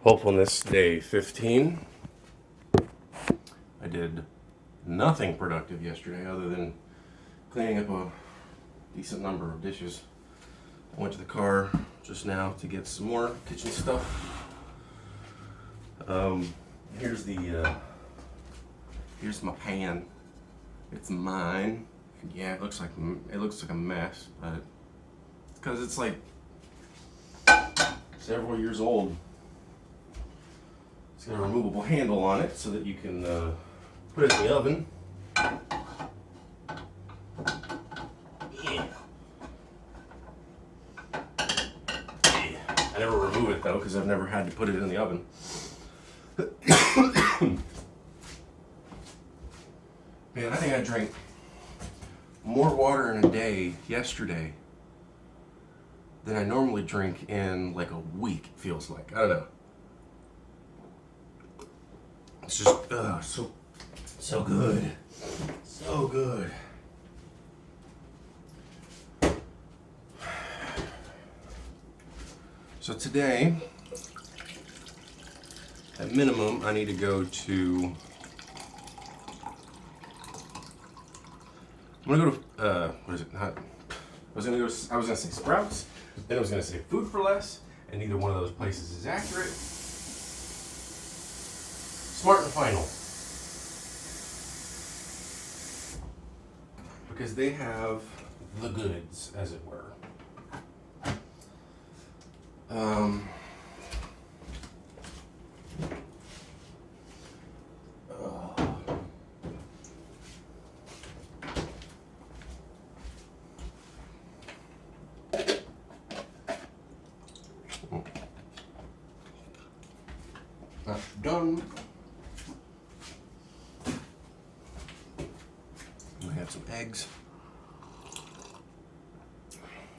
Hopefulness day 15. I did nothing productive yesterday other than cleaning up a decent number of dishes. I went to the car just now to get some more kitchen stuff. Here's my pan. It's mine. Yeah, it looks like a mess, but it's because it's like several years old. It's got a removable handle on it so that you can put it in the oven. Yeah. I never remove it though because I've never had to put it in the oven. Man, I think I drank more water in a day yesterday than I normally drink in like a week, it feels like. I don't know. It's just so good. So good. So today, at minimum, I need to go to I'm gonna go to what is it? I was gonna say Sprouts, then I was gonna say Food for Less, and neither one of those places is accurate. Smart and Final, because they have the goods, as it were. That's done. I have some eggs.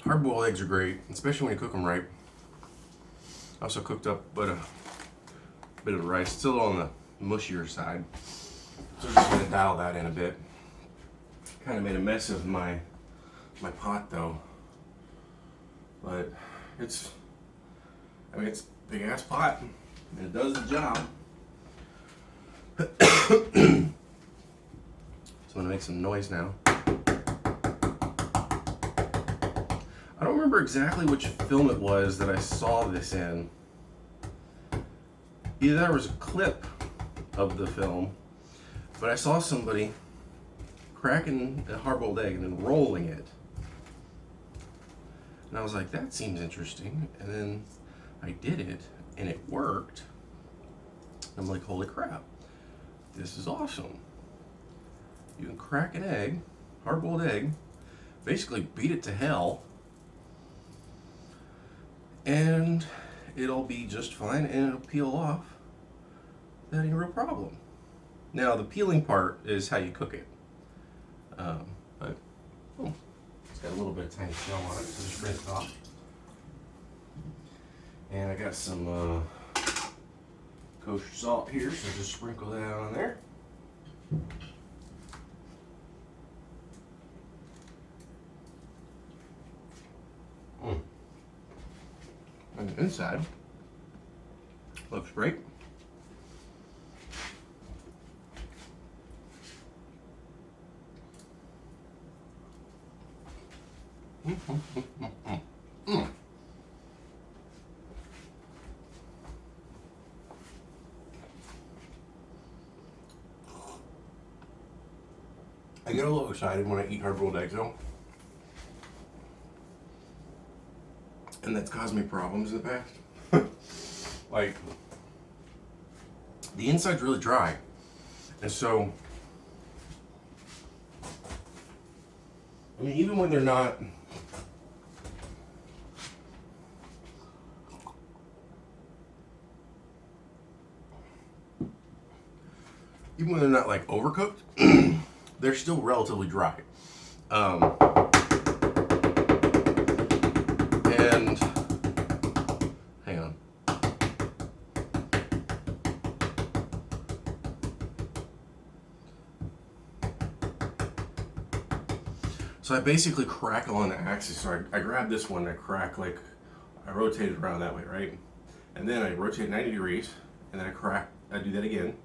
Hard-boiled eggs are great, especially when you cook them right. I also cooked up a bit of rice, still on the mushier side. So I'm just gonna dial that in a bit. Kind of made a mess of my pot though, but it's a big ass pot and it does the job. So I'm gonna make some noise now. I don't remember exactly which film it was that I saw this in. Either there was a clip of the film, but I saw somebody cracking a hard-boiled egg and then rolling it. And I was like, that seems interesting. And then I did it and it worked. I'm like, holy crap, this is awesome. You can crack an egg, hard-boiled egg, basically beat it to hell, and it'll be just fine and it'll peel off without any real problem. Now the peeling part is how you cook it. But it's got a little bit of tiny shell on it, so just rinse it off. And I got some kosher salt here, so just sprinkle that on there. And the inside looks great. I get a little excited when I eat hard-boiled eggs though. And that's caused me problems in the past. Like, the inside's really dry. And so, I mean, even when they're not, like overcooked, they're still relatively dry. And hang on. So I basically crack on the axis. So I grab this one, I crack like, I rotate it around that way, right? and then I rotate 90 degrees, and then I do that again.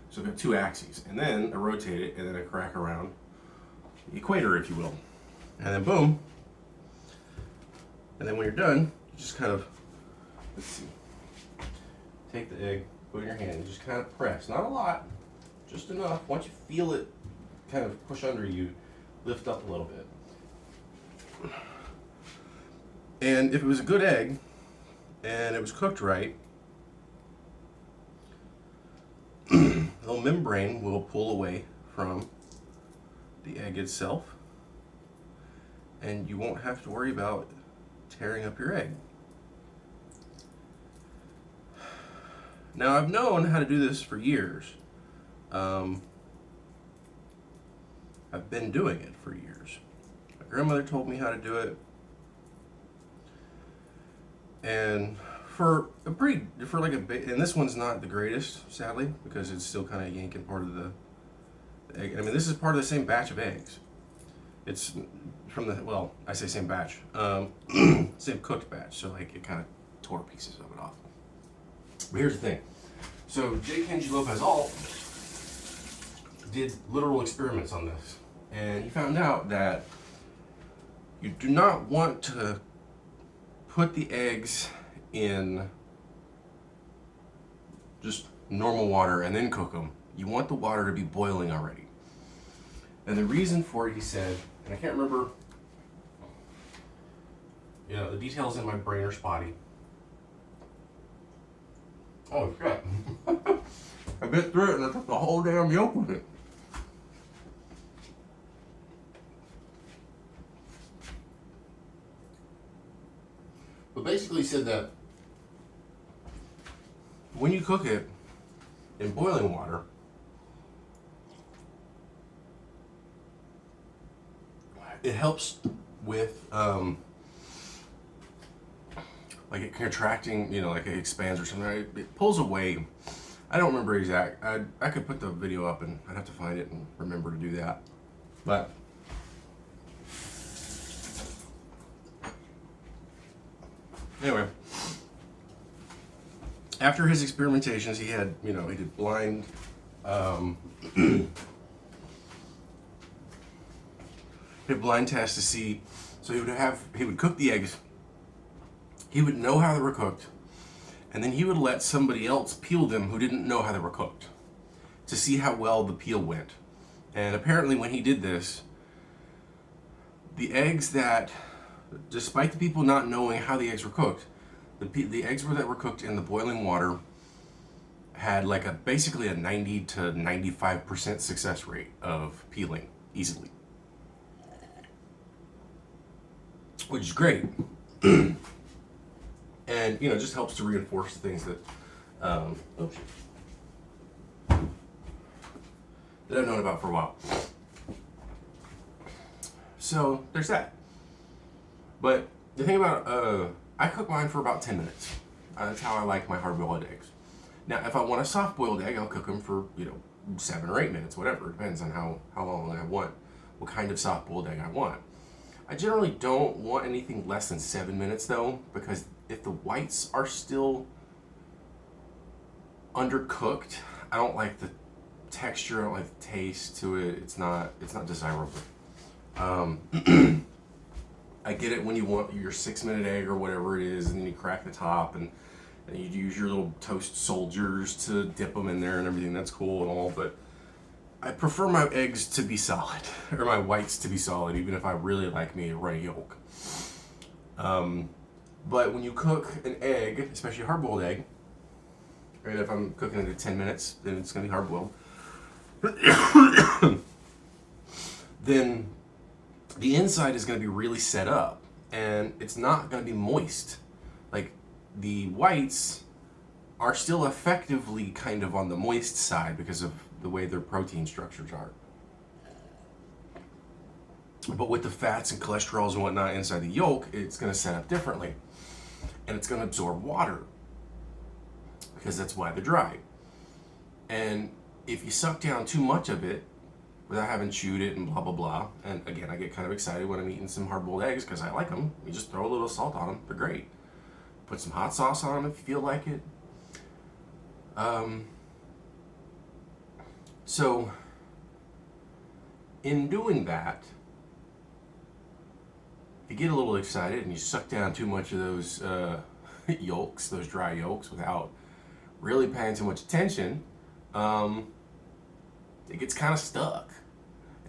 So I've got 2 axes, and then I rotate it, and then I crack around the equator, if you will. And then boom. And then when you're done, you just kind of, let's see, take the egg, put it in your hand, and just kind of press. Not a lot, just enough. Once you feel it kind of push under you, lift up a little bit. And if it was a good egg, and it was cooked right, the little membrane will pull away from the egg itself, and you won't have to worry about tearing up your egg. Now, I've known how to do this for years. I've been doing it for years. My grandmother told me how to do it, and and this one's not the greatest, sadly, because it's still kind of yanking part of the egg. I mean, this is part of the same batch of eggs. It's from I say same batch, same cooked batch, so like it kind of tore pieces of it off. But here's the thing. So J. Kenji Lopez Alt did literal experiments on this, and he found out that you do not want to put the eggs in just normal water and then cook them. You want the water to be boiling already. And the reason for it, he said, and I can't remember, the details in my brain are spotty. Oh, crap. I bit through it and I took the whole damn yolk with it. But basically, he said that when you cook it in boiling water, it helps with like it contracting, like it expands or something. It pulls away. I don't remember exact. I could put the video up and I'd have to find it and remember to do that. But anyway, after his experimentations, he had, he did blind, he did blind tests to see. So he would cook the eggs. He would know how they were cooked, and then he would let somebody else peel them who didn't know how they were cooked to see how well the peel went. And apparently when he did this, the eggs that, despite the people not knowing how the eggs were cooked, the eggs that were cooked in the boiling water had like basically a 90 to 95% success rate of peeling easily, which is great. And just helps to reinforce the things that that I've known about for a while. So there's that. But the thing about I cook mine for about 10 minutes. That's how I like my hard-boiled eggs. Now, if I want a soft-boiled egg, I'll cook them for 7 or 8 minutes, whatever. It depends on how long I want, what kind of soft-boiled egg I want. I generally don't want anything less than 7 minutes though, because if the whites are still undercooked, I don't like the texture, I don't like the taste to it. It's not desirable. I get it when you want your 6-minute egg or whatever it is, and then you crack the top and you use your little toast soldiers to dip them in there and everything. That's cool and all, but I prefer my eggs to be solid, or my whites to be solid, even if I really like me a runny yolk. But when you cook an egg, especially a hard-boiled egg, right, if I'm cooking it at 10 minutes, then it's going to be hard-boiled. Then the inside is going to be really set up, and it's not going to be moist. Like, the whites are still effectively kind of on the moist side because of the way their protein structures are. But with the fats and cholesterols and whatnot inside the yolk, it's going to set up differently. And it's going to absorb water, because that's why they're dry. And if you suck down too much of it without having chewed it and blah, blah, blah, and again, I get kind of excited when I'm eating some hard-boiled eggs because I like them. You just throw a little salt on them. They're great. Put some hot sauce on them if you feel like it. So, in doing that, if you get a little excited and you suck down too much of those yolks, those dry yolks, without really paying too much attention, it gets kind of stuck.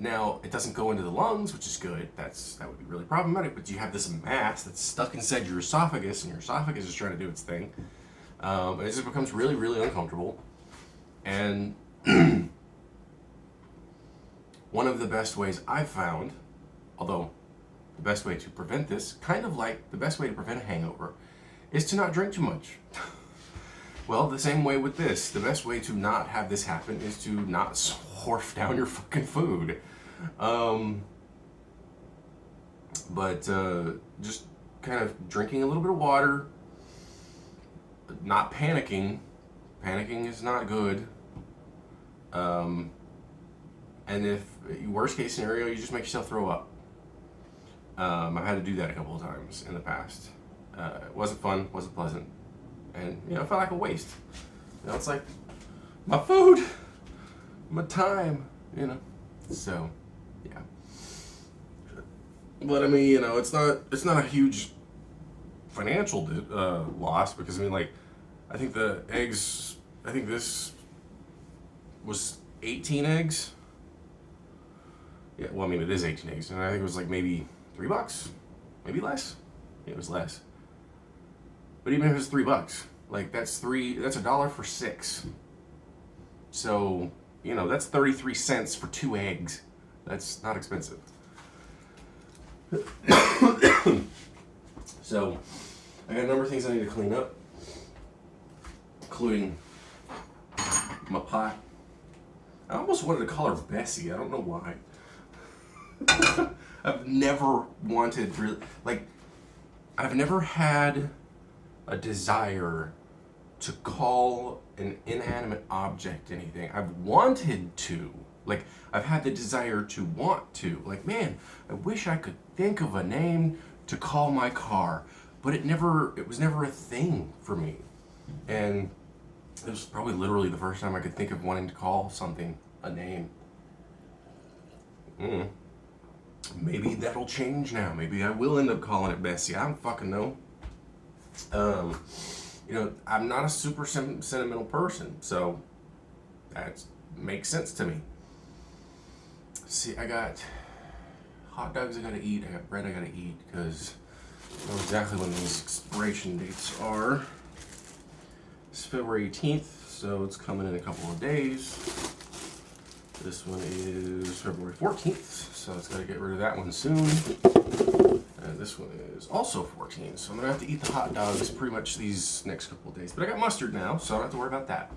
Now, it doesn't go into the lungs, which is good. That would be really problematic, but you have this mass that's stuck inside your esophagus, and your esophagus is trying to do its thing. And it just becomes really, really uncomfortable. And one of the best ways I've found, although the best way to prevent this, kind of like the best way to prevent a hangover, is to not drink too much. Well, the same way with this. The best way to not have this happen is to not swarf down your fucking food. Just kind of drinking a little bit of water, not panicking. Panicking is not good. And if, worst case scenario, you just make yourself throw up. I've had to do that a couple of times in the past. It wasn't fun, wasn't pleasant. And, it felt like a waste. It's like, my food, my time, So, yeah. But, I mean, it's not a huge financial loss, because, I think this was 18 eggs. Yeah, well, it is 18 eggs, and I think it was like maybe $3, maybe less. Yeah, it was less. But even if it was $3, that's $1 for 6. So, that's 33 cents for 2 eggs. That's not expensive. So, I got a number of things I need to clean up, including my pot. I almost wanted to call her Bessie. I don't know why. I've never wanted I've never had a desire to call an inanimate object anything. I've wanted to. I've had the desire to want to. Man, I wish I could think of a name to call my car. But it was never a thing for me. And it was probably literally the first time I could think of wanting to call something a name. Maybe that'll change now. Maybe I will end up calling it Bessie. I don't fucking know. I'm not a super sentimental person, so that makes sense to me. See, I got hot dogs I gotta eat. I got bread I gotta eat, because I know exactly when these expiration dates are. It's February 18th, so it's coming in a couple of days. This one is February 14th, so it's got to get rid of that one soon. And this one is also 14th, so I'm going to have to eat the hot dogs pretty much these next couple of days. But I got mustard now, so I don't have to worry about that.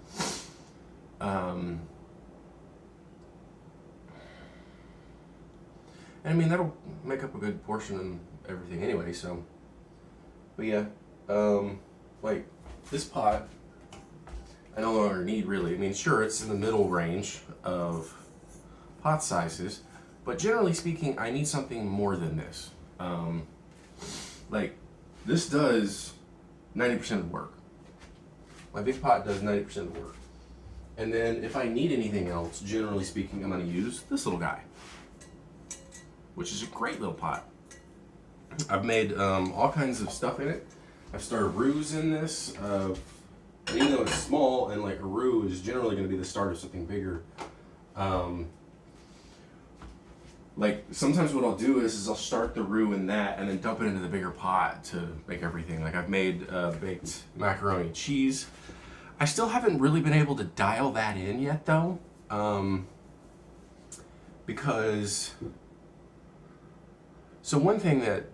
And that'll make up a good portion of everything anyway, so. But yeah, this pot, I no longer need really. Sure, it's in the middle range of pot sizes, but generally speaking, I need something more than this. This does 90% of the work. My big pot does 90% of the work. And then if I need anything else, generally speaking, I'm going to use this little guy, which is a great little pot. I've made all kinds of stuff in it. I've started roux in this. And even though it's small, and a roux is generally going to be the start of something bigger, sometimes what I'll do is I'll start the roux in that and then dump it into the bigger pot to make everything. I've made baked macaroni and cheese. I still haven't really been able to dial that in yet, though, because one thing that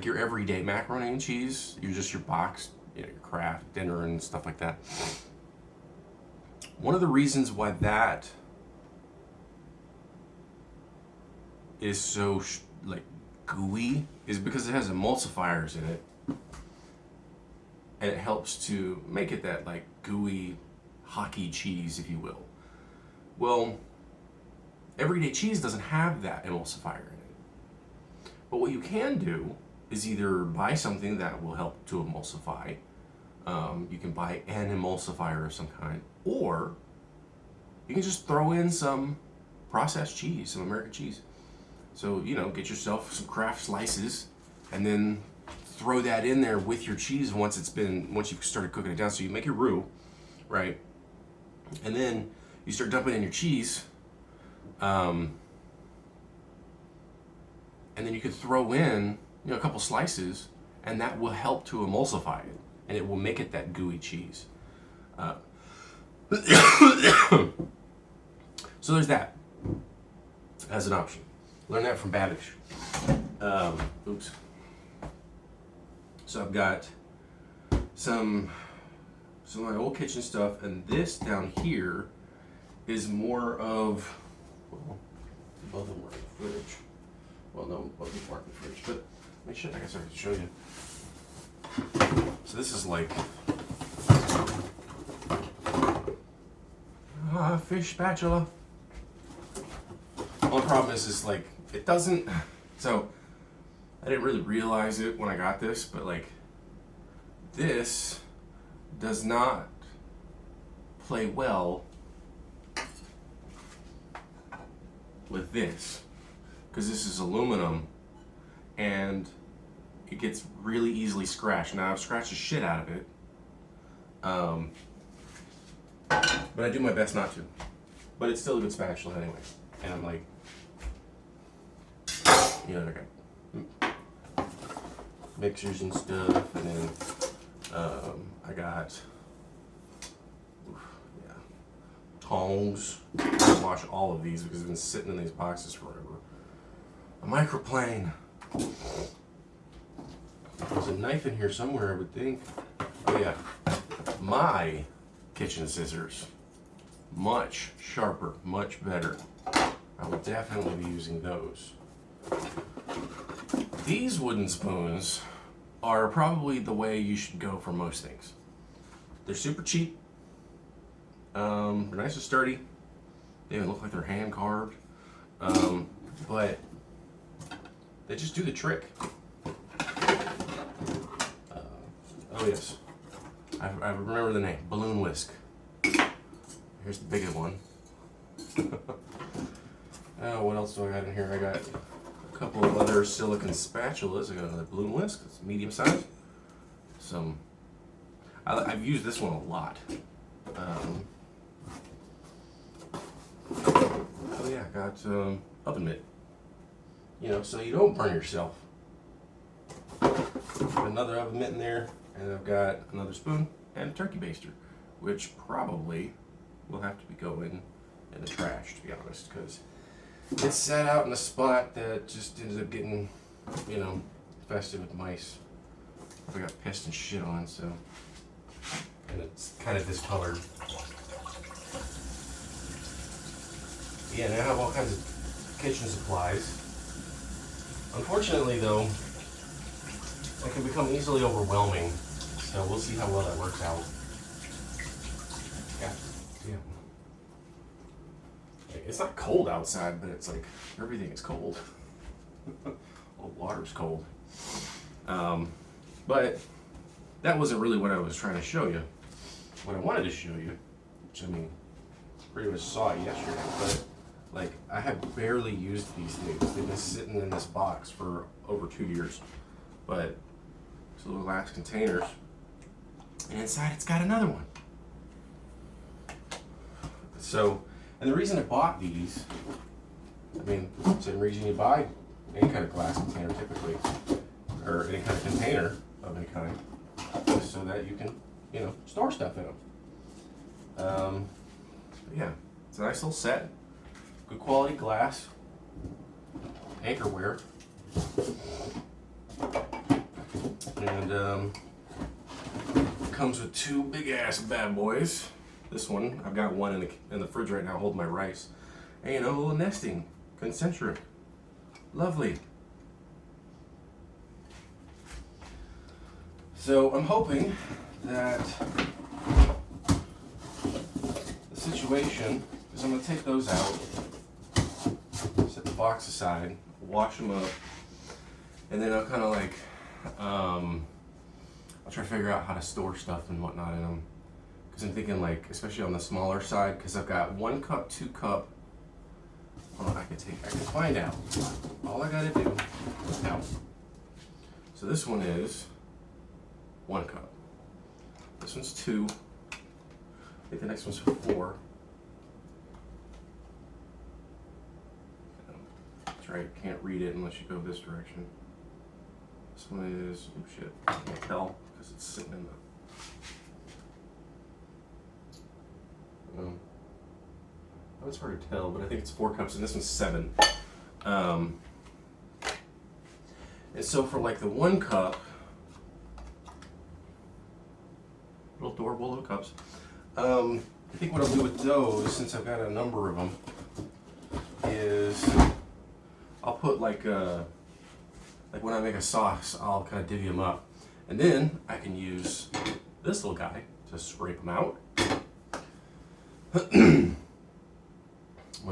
your everyday macaroni and cheese, your box, your Kraft dinner and stuff like that. One of the reasons why that is so gooey is because it has emulsifiers in it, and it helps to make it that gooey hockey cheese, if you will. Well, everyday cheese doesn't have that emulsifier in it. But what you can do is either buy something that will help to emulsify. You can buy an emulsifier of some kind, or you can just throw in some processed cheese, some American cheese. So, you know, get yourself some Kraft slices and then throw that in there with your cheese once you've started cooking it down. So you make your roux, right? And then you start dumping in your cheese. And then you could throw in, you know, a couple slices, and that will help to emulsify it, and it will make it that gooey cheese. So there's that as an option. Learn that from Babish. Oops. So I've got some of my old kitchen stuff, and this down here is more of, well, both of them are in the fridge. Well, no, both of them aren't in the fridge, but make sure, I guess I can show you. So this is like fish spatula. Only problem is like it doesn't. So I didn't really realize it when I got this, but like this does not play well with this, because this is aluminum and it gets really easily scratched. Now I've scratched the shit out of it, but I do my best not to. But it's still a good spatula anyway. And I'm like, you know, I got mixers and stuff, and then I got tongs. I wash all of these because I've been sitting in these boxes forever. A microplane. There's a knife in here somewhere, I would think. Oh yeah, my kitchen scissors. Much sharper, much better. I would definitely be using those. These wooden spoons are probably the way you should go for most things. They're super cheap. They're nice and sturdy. They even look like they're hand carved. But they just do the trick. Oh yes, I remember the name, balloon whisk. Here's the bigger one. What else do I got in here? I got a couple of other silicone spatulas. I got another balloon whisk, it's medium size. I've used this one a lot. Oh yeah, I got oven mitt. You know, so you don't burn yourself. Got another oven mitt in there, and I've got another spoon and a turkey baster, which probably will have to be going in the trash, to be honest, because it sat out in a spot that just ended up getting, you know, infested with mice. I got pissed and shit on, so. And it's kind of discolored. Yeah, now I have all kinds of kitchen supplies. Unfortunately, though, it can become easily overwhelming, so we'll see how well that works out. God damn. It's not cold outside, but it's like everything is cold. All water's cold. But that wasn't really what I was trying to show you. What I wanted to show you, which I mean, pretty much saw it yesterday, but like I have barely used these things. They've been sitting in this box for over 2 years. But it's little glass containers, and inside it's got another one. So, and the reason I bought these, I mean, same reason you buy any kind of glass container typically, or any kind of container of any kind, is so that you can, you know, store stuff in them. Yeah, it's a nice little set. Good quality glass, anchorware, and comes with two big ass bad boys. This one, I've got one in the fridge right now holding my rice. And you know, a little nesting, concentric, lovely. So I'm hoping that the situation is I'm going to take those out, set the box aside, wash them up, and then I'll kind of like I'll try to figure out how to store stuff and whatnot in them. Because I'm thinking, like, especially on the smaller side, because I've got 1 cup, 2 cup. Hold on, I can find out. All I gotta do now. So this one is 1 cup. This one's 2. I think the next one's 4. That's right, can't read it unless you go this direction. This one is, oh shit, I can't tell because it's sitting in the. Oh, it's hard to tell, but I think it's 4 cups, and this one's 7. And so for like the 1 cup, little adorable little cups. I think what I'll do with those, since I've got a number of them, is I'll put like when I make a sauce, I'll kind of divvy them up, and then I can use this little guy to scrape them out. When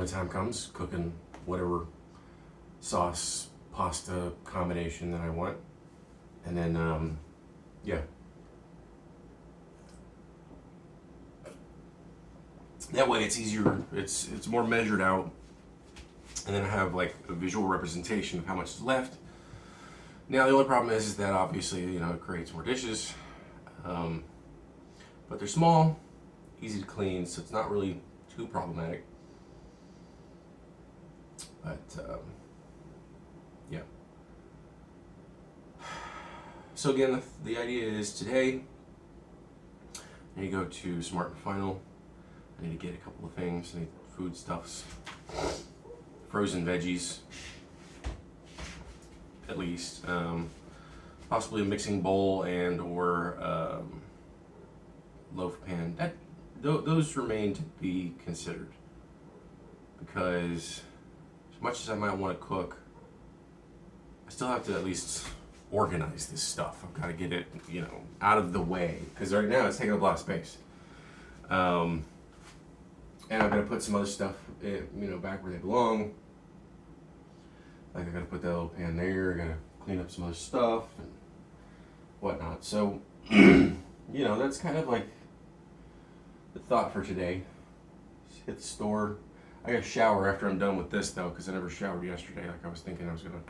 the time comes, cooking whatever sauce, pasta combination that I want, and then yeah. That way it's easier, it's more measured out, and then I have like a visual representation of how much is left. Now the only problem is that obviously, you know, it creates more dishes, but they're small, easy to clean, so it's not really too problematic. But yeah. So again, the idea is today I need to go to Smart and Final. I need to get a couple of things. I need foodstuffs, frozen veggies, at least, possibly a mixing bowl and or loaf pan. Those remain to be considered, because as much as I might want to cook, I still have to at least organize this stuff. I've got to get it, you know, out of the way, because right now it's taking up a lot of space. And I'm gonna put some other stuff, you know, back where they belong. Like I gotta put that little pan there. I gotta clean up some other stuff and whatnot. So, you know, that's kind of like the thought for today. Just hit the store. I gotta shower after I'm done with this though, because I never showered yesterday like I was thinking I was gonna.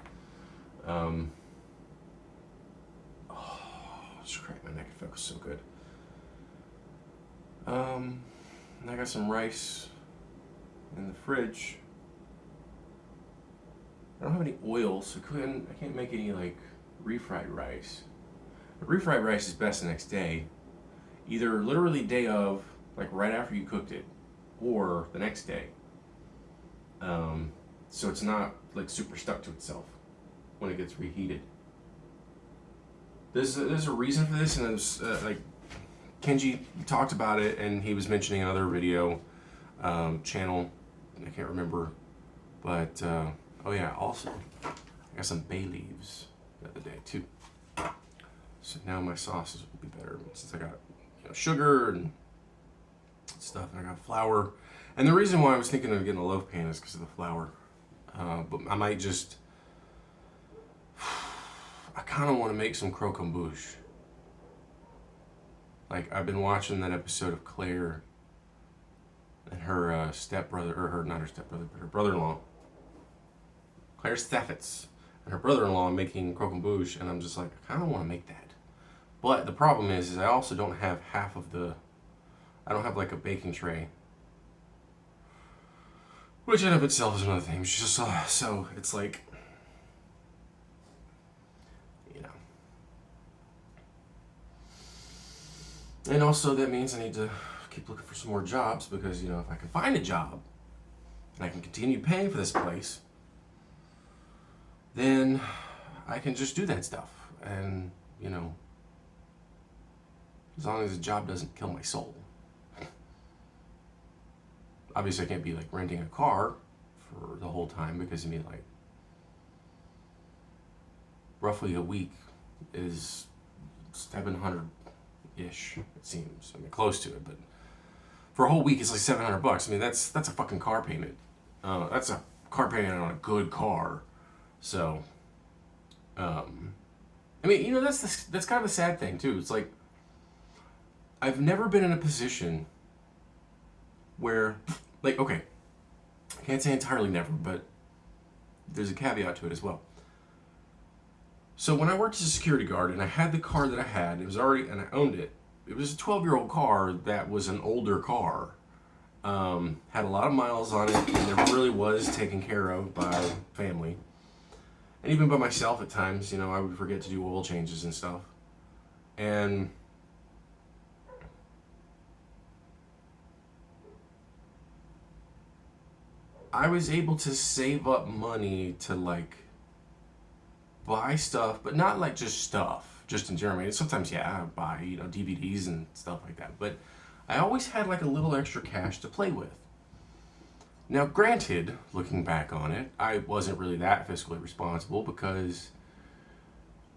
Oh, just crack my neck. It feels so good. And I got some rice in the fridge. I don't have any oil, so I can't make any like refried rice. The refried rice is best the next day, either literally day of, like right after you cooked it, or the next day. So it's not like super stuck to itself when it gets reheated. There's a reason for this, and it was like Kenji talked about it, and he was mentioning another video channel. I can't remember, but oh yeah, also I got some bay leaves the other day too. So now my sauces will be better since I got, you know, sugar and stuff, and I got flour. And the reason why I was thinking of getting a loaf pan is because of the flour. But I might just, I kind of want to make some croquembouche. Like, I've been watching that episode of Claire and her stepbrother, or her, not her stepbrother, but her brother-in-law, Claire Staffitz, and her brother-in-law making croquembouche, and I'm just like, I kind of want to make that. But the problem is I also don't have half of the, I don't have like a baking tray, which in of itself is another thing. It's just, so it's like, you know. And also that means I need to keep looking for some more jobs, because, you know, if I can find a job and I can continue paying for this place, then I can just do that stuff. And, you know, as long as the job doesn't kill my soul. Obviously I can't be like renting a car for the whole time, because I mean, like, roughly a week is 700-ish, it seems. I mean, close to it, but for a whole week it's like $700. I mean, that's a fucking car payment. That's a car payment on a good car. So, I mean, you know, that's kind of a sad thing too. It's like I've never been in a position where, like, okay, I can't say entirely never, but there's a caveat to it as well. So when I worked as a security guard and I had the car that I had, it was already, and I owned it. It was a 12-year-old car that was an older car. Had a lot of miles on it, and never really was taken care of by family. And even by myself at times, you know, I would forget to do oil changes and stuff. And I was able to save up money to, like, buy stuff, but not like just stuff, just in general. I mean, sometimes, yeah, I buy, you know, DVDs and stuff like that. But I always had like a little extra cash to play with. Now, granted, looking back on it, I wasn't really that fiscally responsible because,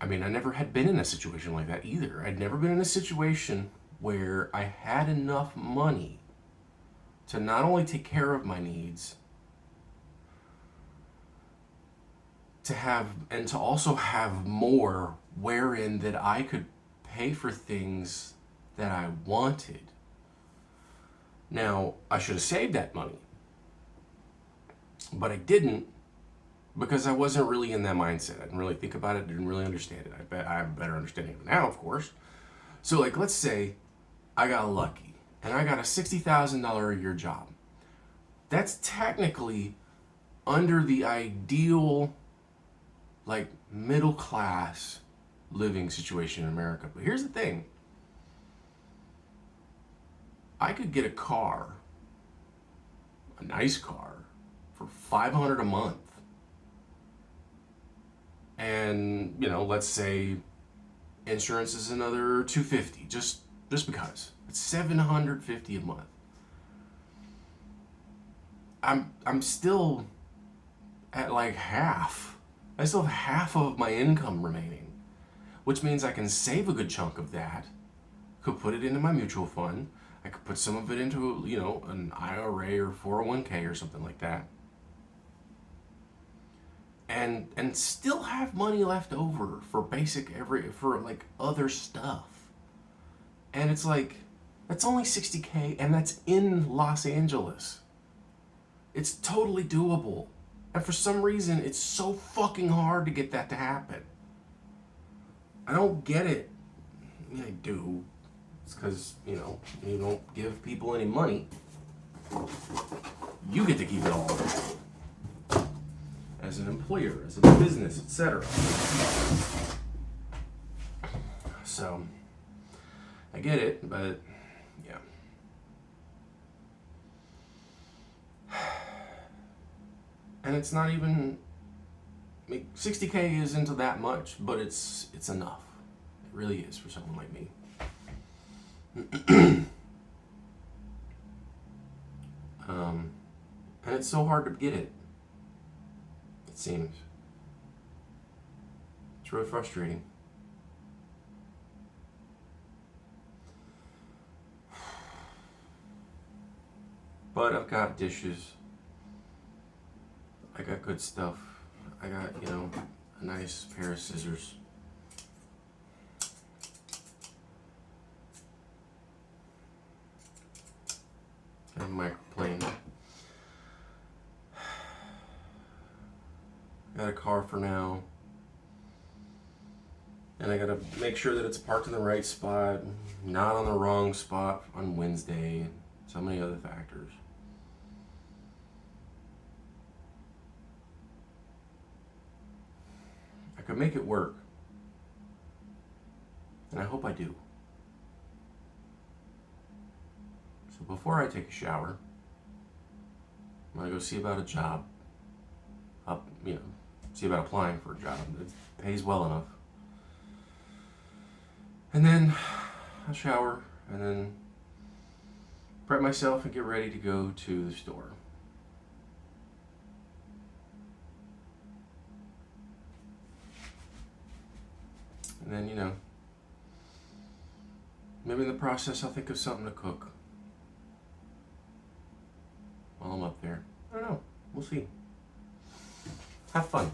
I mean, I never had been in a situation like that either. I'd never been in a situation where I had enough money to not only take care of my needs, to have, and to also have more wherein that I could pay for things that I wanted. Now, I should have saved that money, but I didn't because I wasn't really in that mindset. I didn't really think about it, didn't really understand it. I bet I have a better understanding of it now, of course. So, like, let's say I got lucky and I got a $60,000 a year job. That's technically under the ideal, like, middle class living situation in America. But here's the thing. I could get a car, a nice car, for $500 a month. And, you know, let's say insurance is another $250, just because. It's $750 a month. I'm still at like half. I still have half of my income remaining, which means I can save a good chunk of that, could put it into my mutual fund, I could put some of it into, you know, an IRA or 401k or something like that, and still have money left over for for like other stuff. And it's like, that's only $60K, and that's in Los Angeles. It's totally doable. And for some reason, it's so fucking hard to get that to happen. I don't get it. I mean, I do. It's because, you know, you don't give people any money. You get to keep it all. As an employer, as a business, etc. So, I get it, but, yeah. And it's not even, I mean, $60K isn't that much, but it's enough. It really is for someone like me. And it's so hard to get it. It seems. It's really frustrating. But I've got dishes. I got good stuff. I got, you know, a nice pair of scissors. And a microplane. Got a car for now. And I gotta make sure that it's parked in the right spot, not on the wrong spot on Wednesday, and so many other factors. I could make it work. And I hope I do. So before I take a shower, I'm gonna go see about a job. See about applying for a job that pays well enough. And then I'll shower and then prep myself and get ready to go to the store. And then, you know, maybe in the process I'll think of something to cook while I'm up there. I don't know. We'll see. Have fun.